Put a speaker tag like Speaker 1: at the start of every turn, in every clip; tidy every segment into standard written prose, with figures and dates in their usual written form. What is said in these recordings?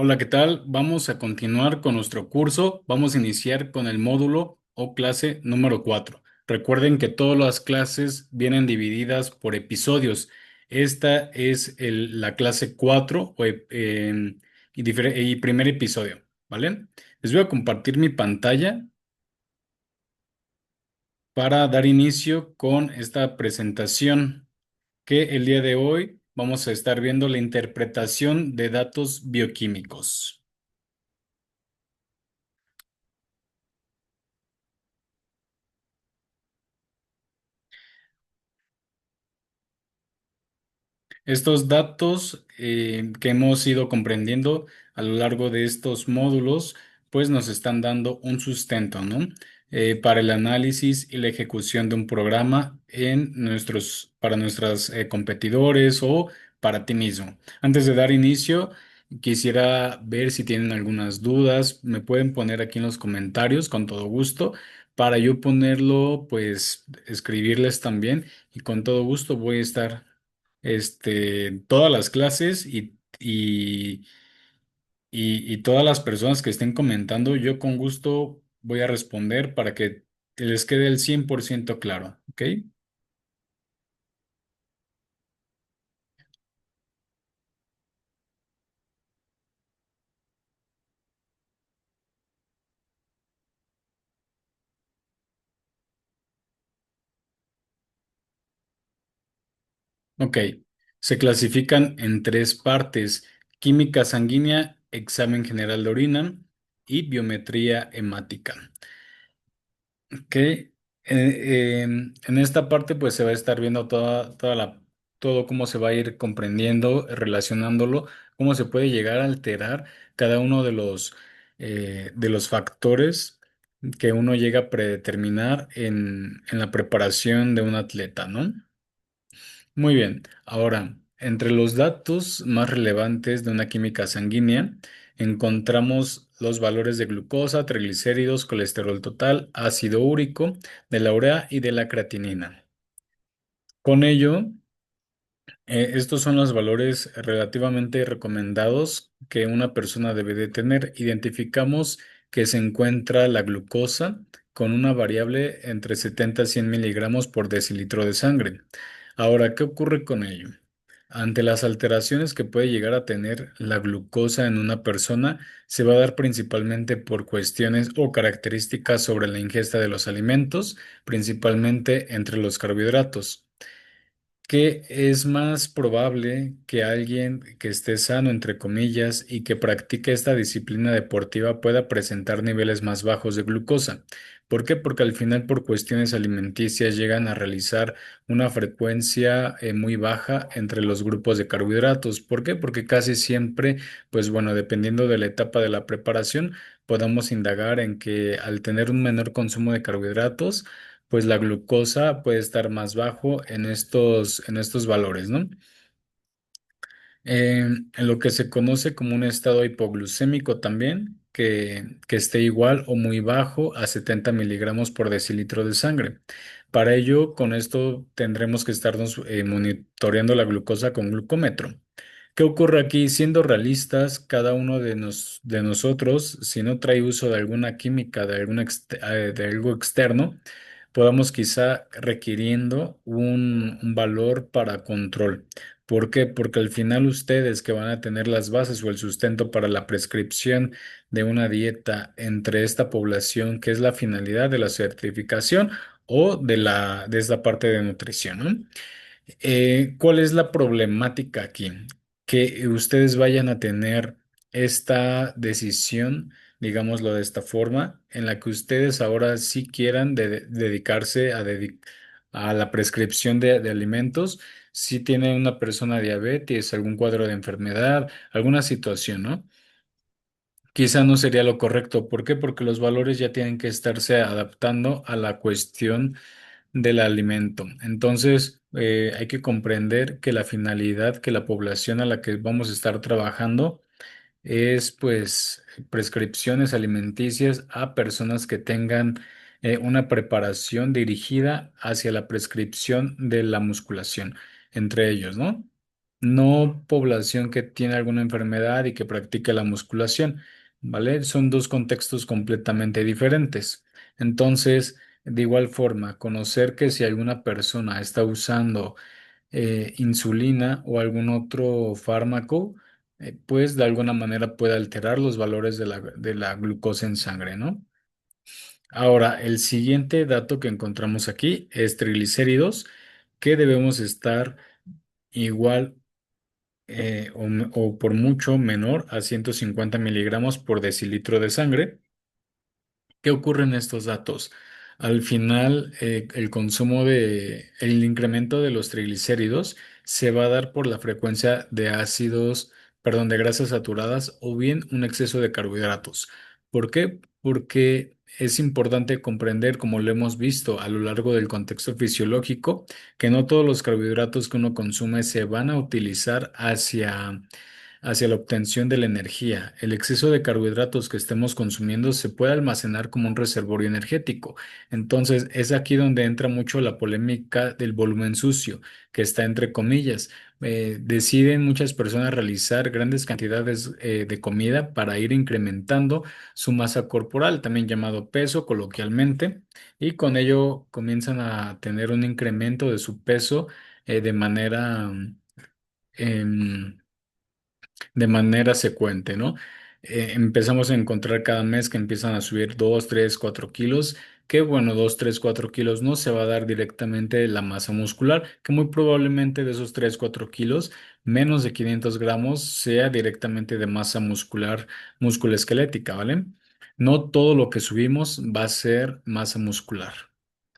Speaker 1: Hola, ¿qué tal? Vamos a continuar con nuestro curso. Vamos a iniciar con el módulo o clase número 4. Recuerden que todas las clases vienen divididas por episodios. Esta es la clase 4 y primer episodio, ¿vale? Les voy a compartir mi pantalla para dar inicio con esta presentación que el día de hoy vamos a estar viendo la interpretación de datos bioquímicos. Estos datos que hemos ido comprendiendo a lo largo de estos módulos, pues nos están dando un sustento, ¿no? Para el análisis y la ejecución de un programa para nuestros competidores o para ti mismo. Antes de dar inicio, quisiera ver si tienen algunas dudas. Me pueden poner aquí en los comentarios con todo gusto para yo ponerlo, pues escribirles también y con todo gusto voy a estar todas las clases y todas las personas que estén comentando, yo con gusto voy a responder para que les quede el 100% claro, ¿ok? Ok, se clasifican en tres partes: química sanguínea, examen general de orina y biometría hemática. Ok, en esta parte pues se va a estar viendo todo cómo se va a ir comprendiendo, relacionándolo, cómo se puede llegar a alterar cada uno de los factores que uno llega a predeterminar en la preparación de un atleta, ¿no? Muy bien, ahora, entre los datos más relevantes de una química sanguínea, encontramos los valores de glucosa, triglicéridos, colesterol total, ácido úrico, de la urea y de la creatinina. Con ello, estos son los valores relativamente recomendados que una persona debe de tener. Identificamos que se encuentra la glucosa con una variable entre 70 y 100 miligramos por decilitro de sangre. Ahora, ¿qué ocurre con ello? Ante las alteraciones que puede llegar a tener la glucosa en una persona, se va a dar principalmente por cuestiones o características sobre la ingesta de los alimentos, principalmente entre los carbohidratos, que es más probable que alguien que esté sano, entre comillas, y que practique esta disciplina deportiva pueda presentar niveles más bajos de glucosa. ¿Por qué? Porque al final por cuestiones alimenticias llegan a realizar una frecuencia muy baja entre los grupos de carbohidratos. ¿Por qué? Porque casi siempre, pues bueno, dependiendo de la etapa de la preparación, podamos indagar en que al tener un menor consumo de carbohidratos, pues la glucosa puede estar más bajo en estos valores, ¿no? En lo que se conoce como un estado hipoglucémico también, que esté igual o muy bajo a 70 miligramos por decilitro de sangre. Para ello, con esto tendremos que estarnos monitoreando la glucosa con glucómetro. ¿Qué ocurre aquí? Siendo realistas, cada uno de nosotros, si no trae uso de alguna química, de algo externo, podamos quizá requiriendo un valor para control. ¿Por qué? Porque al final ustedes que van a tener las bases o el sustento para la prescripción de una dieta entre esta población, que es la finalidad de la certificación o de esta parte de nutrición, ¿no? ¿Cuál es la problemática aquí? Que ustedes vayan a tener esta decisión, digámoslo de esta forma, en la que ustedes ahora sí quieran dedicarse a la prescripción de alimentos, si tiene una persona diabetes, algún cuadro de enfermedad, alguna situación, ¿no? Quizá no sería lo correcto. ¿Por qué? Porque los valores ya tienen que estarse adaptando a la cuestión del alimento. Entonces, hay que comprender que la finalidad, que la población a la que vamos a estar trabajando es, pues, prescripciones alimenticias a personas que tengan una preparación dirigida hacia la prescripción de la musculación, entre ellos, ¿no? no población que tiene alguna enfermedad y que practica la musculación, ¿vale? Son dos contextos completamente diferentes. Entonces, de igual forma, conocer que si alguna persona está usando insulina o algún otro fármaco, pues de alguna manera puede alterar los valores de la glucosa en sangre, ¿no? Ahora, el siguiente dato que encontramos aquí es triglicéridos, que debemos estar igual o por mucho menor a 150 miligramos por decilitro de sangre. ¿Qué ocurre en estos datos? Al final, el incremento de los triglicéridos se va a dar por la frecuencia de ácidos, perdón, de grasas saturadas o bien un exceso de carbohidratos. ¿Por qué? Porque es importante comprender, como lo hemos visto a lo largo del contexto fisiológico, que no todos los carbohidratos que uno consume se van a utilizar hacia la obtención de la energía. El exceso de carbohidratos que estemos consumiendo se puede almacenar como un reservorio energético. Entonces, es aquí donde entra mucho la polémica del volumen sucio, que está entre comillas. Deciden muchas personas realizar grandes cantidades de comida para ir incrementando su masa corporal, también llamado peso coloquialmente, y con ello comienzan a tener un incremento de su peso de em, manera secuente, ¿no? Empezamos a encontrar cada mes que empiezan a subir 2, 3, 4 kilos, que bueno, 2, 3, 4 kilos no se va a dar directamente de la masa muscular, que muy probablemente de esos 3, 4 kilos, menos de 500 gramos sea directamente de masa muscular, musculoesquelética, ¿vale? No todo lo que subimos va a ser masa muscular.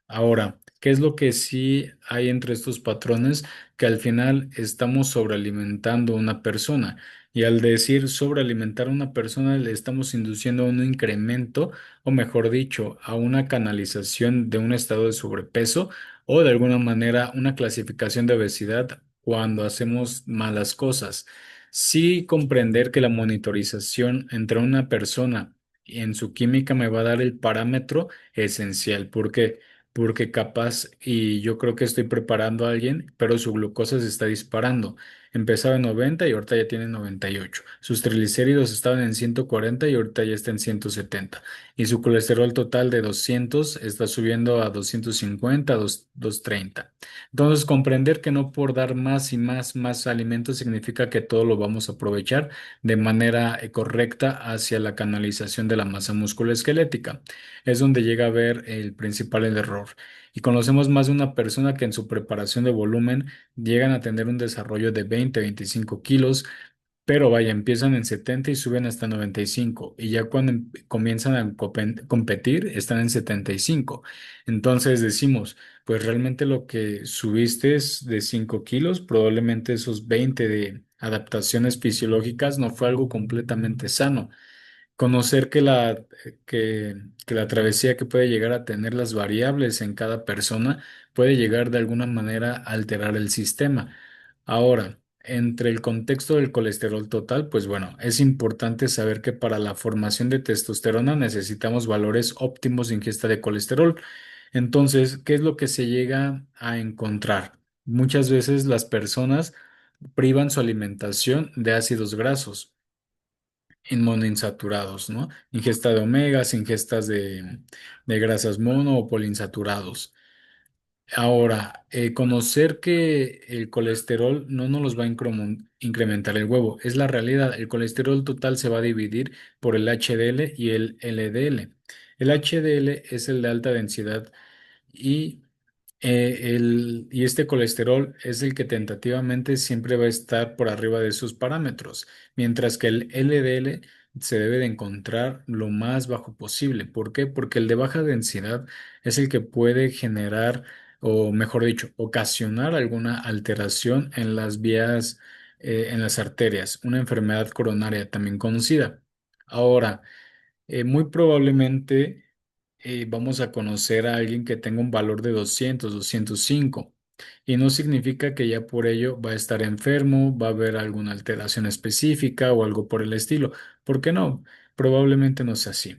Speaker 1: Ahora, ¿qué es lo que sí hay entre estos patrones? Que al final estamos sobrealimentando a una persona. Y al decir sobrealimentar a una persona, le estamos induciendo a un incremento, o mejor dicho, a una canalización de un estado de sobrepeso o de alguna manera una clasificación de obesidad cuando hacemos malas cosas. Sí comprender que la monitorización entre una persona y en su química me va a dar el parámetro esencial. ¿Por qué? Porque capaz, y yo creo que estoy preparando a alguien, pero su glucosa se está disparando. Empezaba en 90 y ahorita ya tiene 98. Sus triglicéridos estaban en 140 y ahorita ya está en 170. Y su colesterol total de 200 está subiendo a 250, 230. Entonces, comprender que no por dar más y más alimentos significa que todo lo vamos a aprovechar de manera correcta hacia la canalización de la masa musculoesquelética. Es donde llega a ver el principal error. Y conocemos más de una persona que en su preparación de volumen llegan a tener un desarrollo de 20, 25 kilos, pero vaya, empiezan en 70 y suben hasta 95. Y ya cuando comienzan a competir, están en 75. Entonces decimos, pues realmente lo que subiste es de 5 kilos, probablemente esos 20 de adaptaciones fisiológicas no fue algo completamente sano. Conocer que la travesía que puede llegar a tener las variables en cada persona puede llegar de alguna manera a alterar el sistema. Ahora, entre el contexto del colesterol total, pues bueno, es importante saber que para la formación de testosterona necesitamos valores óptimos de ingesta de colesterol. Entonces, ¿qué es lo que se llega a encontrar? Muchas veces las personas privan su alimentación de ácidos grasos en monoinsaturados, ¿no? Ingesta de omegas, ingestas de grasas mono o poliinsaturados. Ahora, conocer que el colesterol no nos los va a incrementar el huevo, es la realidad. El colesterol total se va a dividir por el HDL y el LDL. El HDL es el de alta densidad y, y este colesterol es el que tentativamente siempre va a estar por arriba de sus parámetros, mientras que el LDL se debe de encontrar lo más bajo posible. ¿Por qué? Porque el de baja densidad es el que puede generar, o mejor dicho, ocasionar alguna alteración en las vías, en las arterias, una enfermedad coronaria también conocida. Ahora, muy probablemente vamos a conocer a alguien que tenga un valor de 200, 205. Y no significa que ya por ello va a estar enfermo, va a haber alguna alteración específica o algo por el estilo. ¿Por qué no? Probablemente no sea así.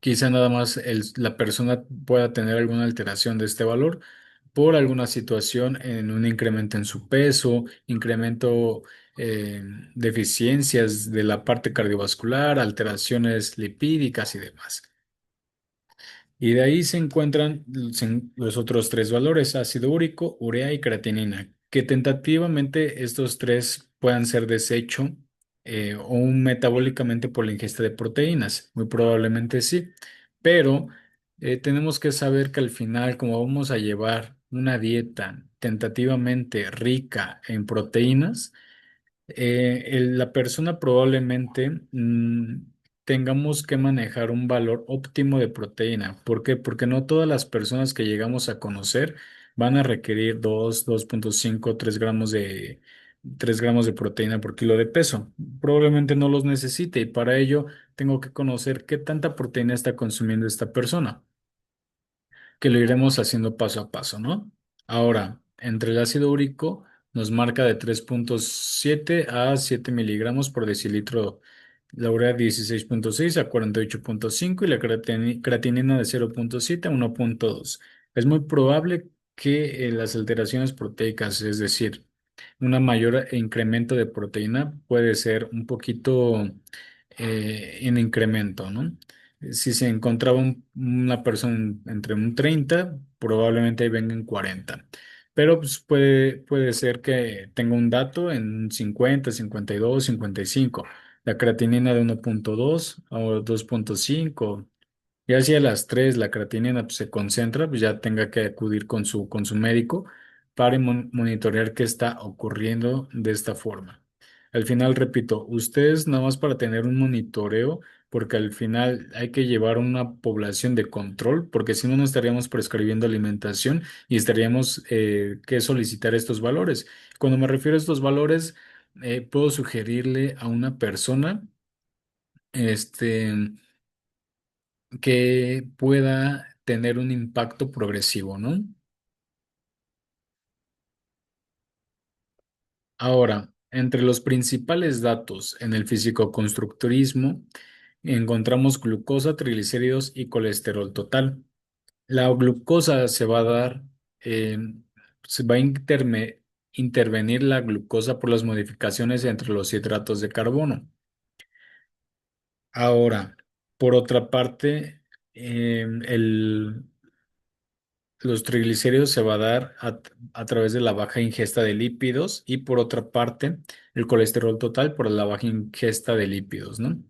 Speaker 1: Quizá nada más la persona pueda tener alguna alteración de este valor, por alguna situación en un incremento en su peso, incremento deficiencias de la parte cardiovascular, alteraciones lipídicas y demás. Y de ahí se encuentran los otros tres valores, ácido úrico, urea y creatinina, que tentativamente estos tres puedan ser desecho o metabólicamente por la ingesta de proteínas, muy probablemente sí, pero tenemos que saber que al final, como vamos a llevar una dieta tentativamente rica en proteínas, la persona probablemente tengamos que manejar un valor óptimo de proteína. ¿Por qué? Porque no todas las personas que llegamos a conocer van a requerir 2.5, 3 gramos de proteína por kilo de peso. Probablemente no los necesite y para ello tengo que conocer qué tanta proteína está consumiendo esta persona, que lo iremos haciendo paso a paso, ¿no? Ahora, entre el ácido úrico nos marca de 3.7 a 7 miligramos por decilitro, la urea 16.6 a 48.5 y la creatinina de 0.7 a 1.2. Es muy probable que las alteraciones proteicas, es decir, una mayor incremento de proteína puede ser un poquito en incremento, ¿no? Si se encontraba una persona entre un 30, probablemente ahí venga en 40. Pero pues, puede ser que tenga un dato en un 50, 52, 55. La creatinina de 1.2 o 2.5. Y hacia las 3 la creatinina pues, se concentra, pues ya tenga que acudir con su médico para monitorear qué está ocurriendo de esta forma. Al final, repito, ustedes nada más para tener un monitoreo, porque al final hay que llevar una población de control, porque si no, no estaríamos prescribiendo alimentación y estaríamos que solicitar estos valores. Cuando me refiero a estos valores, puedo sugerirle a una persona, este que pueda tener un impacto progresivo, ¿no? Ahora, entre los principales datos en el fisicoconstructurismo encontramos glucosa, triglicéridos y colesterol total. La glucosa se va a dar, eh, se va a intervenir la glucosa por las modificaciones entre los hidratos de carbono. Ahora, por otra parte, los triglicéridos se va a dar a través de la baja ingesta de lípidos y por otra parte el colesterol total por la baja ingesta de lípidos, ¿no?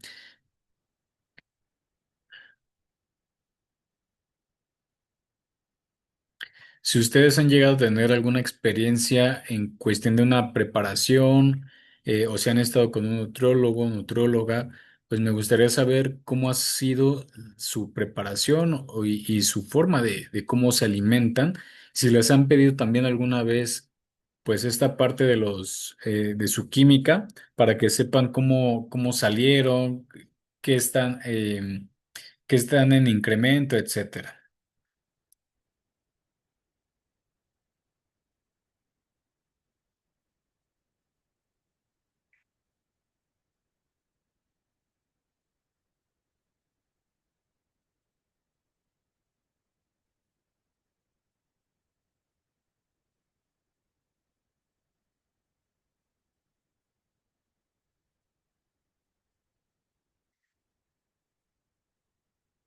Speaker 1: Si ustedes han llegado a tener alguna experiencia en cuestión de una preparación o si han estado con un nutriólogo o nutrióloga, pues me gustaría saber cómo ha sido su preparación y su forma de cómo se alimentan. Si les han pedido también alguna vez, pues esta parte de su química para que sepan cómo salieron, qué están, qué están en incremento, etcétera.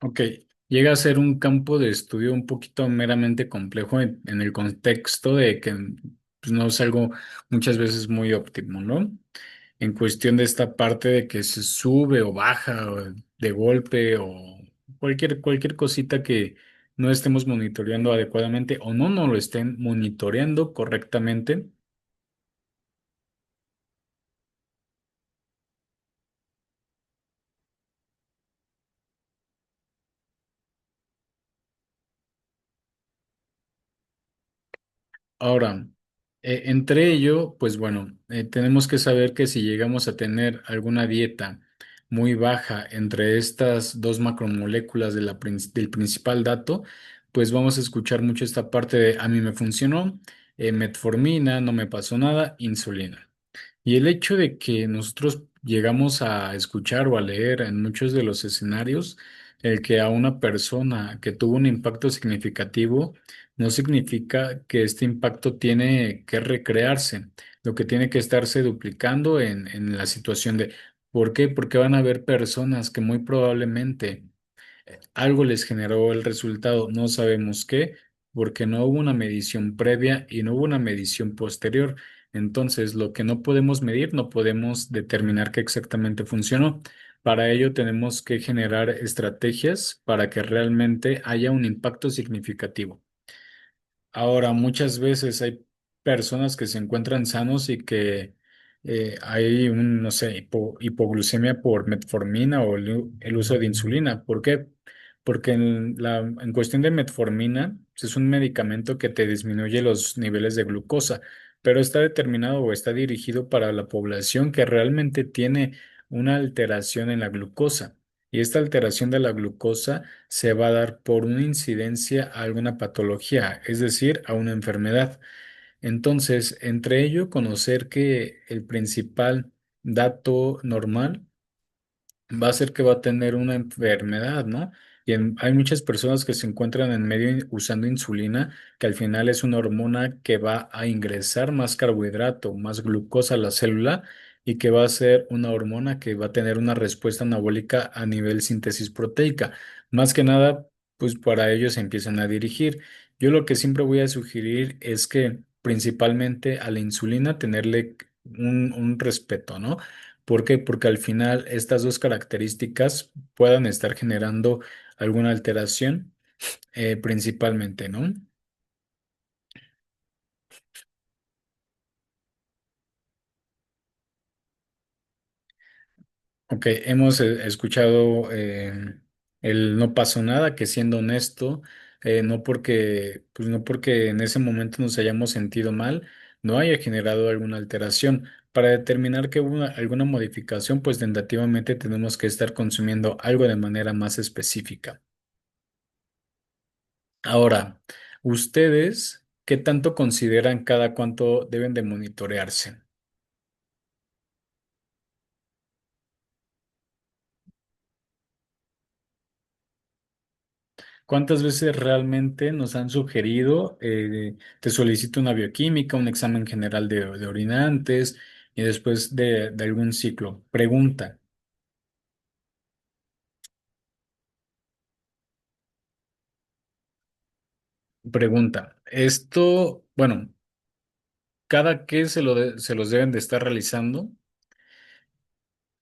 Speaker 1: Ok, llega a ser un campo de estudio un poquito meramente complejo en el contexto de que pues, no es algo muchas veces muy óptimo, ¿no? En cuestión de esta parte de que se sube o baja o de golpe o cualquier cosita que no estemos monitoreando adecuadamente o no lo estén monitoreando correctamente. Ahora, entre ello, pues bueno, tenemos que saber que si llegamos a tener alguna dieta muy baja entre estas dos macromoléculas del principal dato, pues vamos a escuchar mucho esta parte de a mí me funcionó, metformina, no me pasó nada, insulina. Y el hecho de que nosotros llegamos a escuchar o a leer en muchos de los escenarios, el que a una persona que tuvo un impacto significativo, no significa que este impacto tiene que recrearse, lo que tiene que estarse duplicando en la situación de ¿por qué? Porque van a haber personas que muy probablemente algo les generó el resultado, no sabemos qué, porque no hubo una medición previa y no hubo una medición posterior. Entonces, lo que no podemos medir, no podemos determinar qué exactamente funcionó. Para ello, tenemos que generar estrategias para que realmente haya un impacto significativo. Ahora, muchas veces hay personas que se encuentran sanos y que hay un, no sé, hipoglucemia por metformina o el uso de insulina. ¿Por qué? Porque en cuestión de metformina, pues, es un medicamento que te disminuye los niveles de glucosa, pero está determinado o está dirigido para la población que realmente tiene una alteración en la glucosa. Y esta alteración de la glucosa se va a dar por una incidencia a alguna patología, es decir, a una enfermedad. Entonces, entre ello, conocer que el principal dato normal va a ser que va a tener una enfermedad, ¿no? Hay muchas personas que se encuentran en medio usando insulina, que al final es una hormona que va a ingresar más carbohidrato, más glucosa a la célula y que va a ser una hormona que va a tener una respuesta anabólica a nivel síntesis proteica. Más que nada, pues para ellos se empiezan a dirigir. Yo lo que siempre voy a sugerir es que principalmente a la insulina tenerle un respeto, ¿no? ¿Por qué? Porque al final estas dos características puedan estar generando alguna alteración, principalmente, ¿no? Ok, hemos escuchado el no pasó nada, que siendo honesto, no porque en ese momento nos hayamos sentido mal, no haya generado alguna alteración. Para determinar que hubo alguna modificación, pues tentativamente tenemos que estar consumiendo algo de manera más específica. Ahora, ¿ustedes qué tanto consideran cada cuánto deben de monitorearse? ¿Cuántas veces realmente nos han sugerido, te solicito una bioquímica, un examen general de orinantes y después de algún ciclo? Pregunta. Esto, bueno, ¿cada qué se los deben de estar realizando?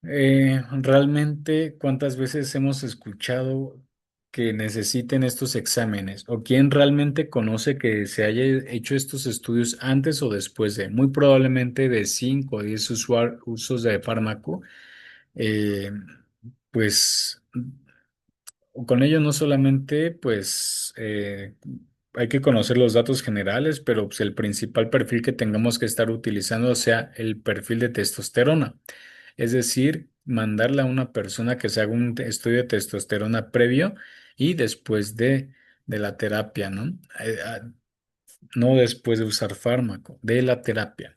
Speaker 1: Realmente, ¿cuántas veces hemos escuchado que necesiten estos exámenes? ¿O quién realmente conoce que se haya hecho estos estudios antes o después de? Muy probablemente de 5 o 10 usos de fármaco. eh, pues con ello no solamente, pues, hay que conocer los datos generales, pero pues, el principal perfil que tengamos que estar utilizando sea el perfil de testosterona. Es decir, mandarle a una persona que se haga un estudio de testosterona previo y después de la terapia, ¿no? No después de usar fármaco, de la terapia.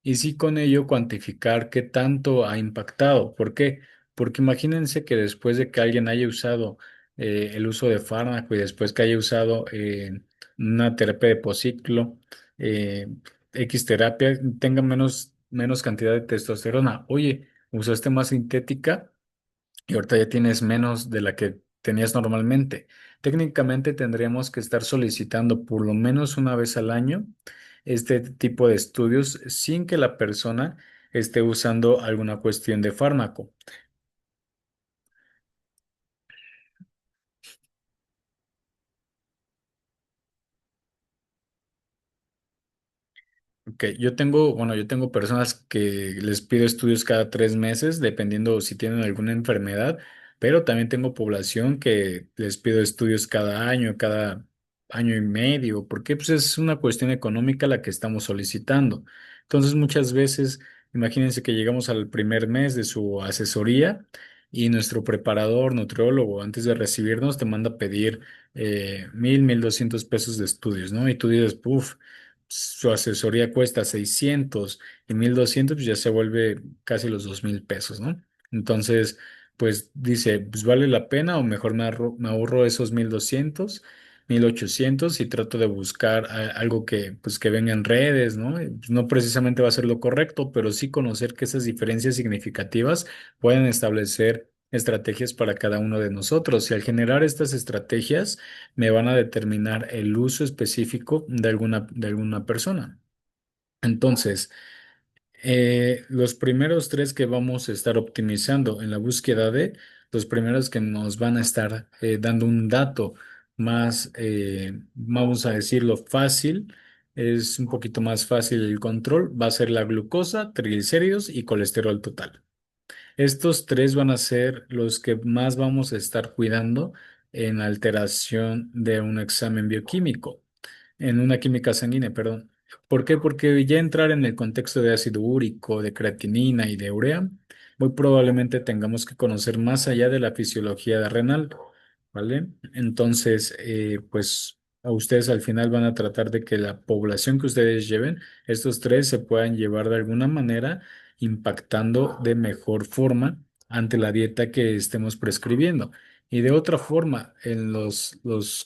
Speaker 1: Y sí con ello cuantificar qué tanto ha impactado. ¿Por qué? Porque imagínense que después de que alguien haya usado el uso de fármaco y después que haya usado una terapia de pociclo, eh, X terapia, tenga menos cantidad de testosterona. Oye, usaste más sintética y ahorita ya tienes menos de la que tenías normalmente. Técnicamente tendríamos que estar solicitando por lo menos una vez al año este tipo de estudios sin que la persona esté usando alguna cuestión de fármaco. Ok, yo tengo personas que les pido estudios cada 3 meses, dependiendo si tienen alguna enfermedad, pero también tengo población que les pido estudios cada año y medio, porque pues es una cuestión económica la que estamos solicitando. Entonces, muchas veces, imagínense que llegamos al primer mes de su asesoría y nuestro preparador, nutriólogo, antes de recibirnos, te manda a pedir 1,200 pesos de estudios, ¿no? Y tú dices, puff, su asesoría cuesta 600 y 1,200 pues ya se vuelve casi los 2,000 pesos, ¿no? Entonces, pues dice, pues vale la pena o mejor me ahorro esos 1,200, 1800 y trato de buscar algo que, pues, que venga en redes, ¿no? Pues, no precisamente va a ser lo correcto, pero sí conocer que esas diferencias significativas pueden establecer estrategias para cada uno de nosotros. Y al generar estas estrategias, me van a determinar el uso específico de alguna persona. Entonces, los primeros tres que vamos a estar optimizando en la búsqueda de, los primeros que nos van a estar dando un dato más, vamos a decirlo, fácil, es un poquito más fácil el control, va a ser la glucosa, triglicéridos y colesterol total. Estos tres van a ser los que más vamos a estar cuidando en la alteración de un examen bioquímico, en una química sanguínea, perdón. ¿Por qué? Porque ya entrar en el contexto de ácido úrico, de creatinina y de urea, muy probablemente tengamos que conocer más allá de la fisiología renal, ¿vale? Entonces, pues a ustedes al final van a tratar de que la población que ustedes lleven, estos tres se puedan llevar de alguna manera, impactando de mejor forma ante la dieta que estemos prescribiendo. Y de otra forma, en los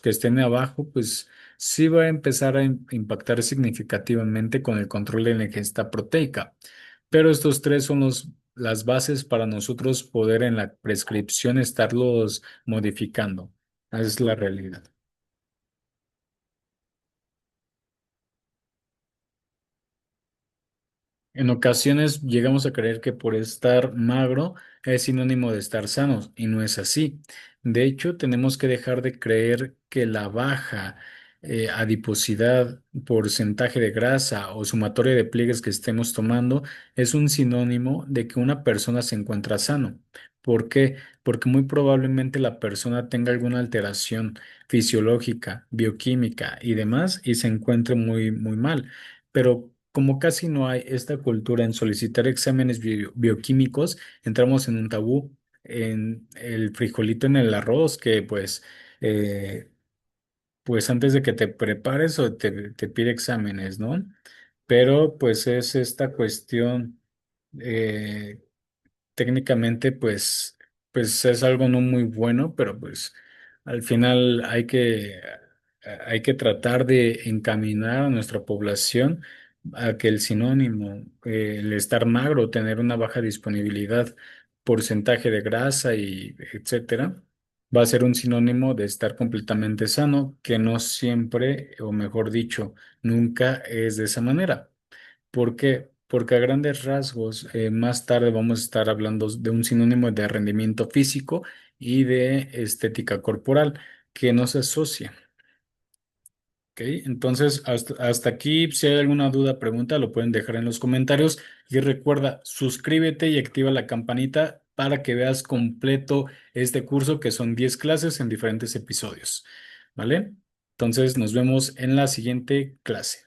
Speaker 1: que estén abajo, pues sí va a empezar a impactar significativamente con el control de la ingesta proteica. Pero estos tres son las bases para nosotros poder en la prescripción estarlos modificando. Esa es la realidad. En ocasiones llegamos a creer que por estar magro es sinónimo de estar sanos y no es así. De hecho, tenemos que dejar de creer que la baja adiposidad, porcentaje de grasa o sumatoria de pliegues que estemos tomando es un sinónimo de que una persona se encuentra sano. ¿Por qué? Porque muy probablemente la persona tenga alguna alteración fisiológica, bioquímica y demás y se encuentre muy, muy mal. Pero como casi no hay esta cultura en solicitar exámenes bioquímicos, entramos en un tabú, en el frijolito en el arroz, que eh, pues antes de que te prepares o te pide exámenes, ¿no? Pero pues es esta cuestión. eh, Técnicamente pues es algo no muy bueno, pero pues al final hay que tratar de encaminar a nuestra población a que el sinónimo, el estar magro, tener una baja disponibilidad, porcentaje de grasa y etcétera, va a ser un sinónimo de estar completamente sano, que no siempre, o mejor dicho, nunca es de esa manera. ¿Por qué? Porque a grandes rasgos, más tarde vamos a estar hablando de un sinónimo de rendimiento físico y de estética corporal que no se asocia. ¿Ok? Entonces, hasta aquí, si hay alguna duda, pregunta, lo pueden dejar en los comentarios. Y recuerda, suscríbete y activa la campanita para que veas completo este curso, que son 10 clases en diferentes episodios. ¿Vale? Entonces, nos vemos en la siguiente clase.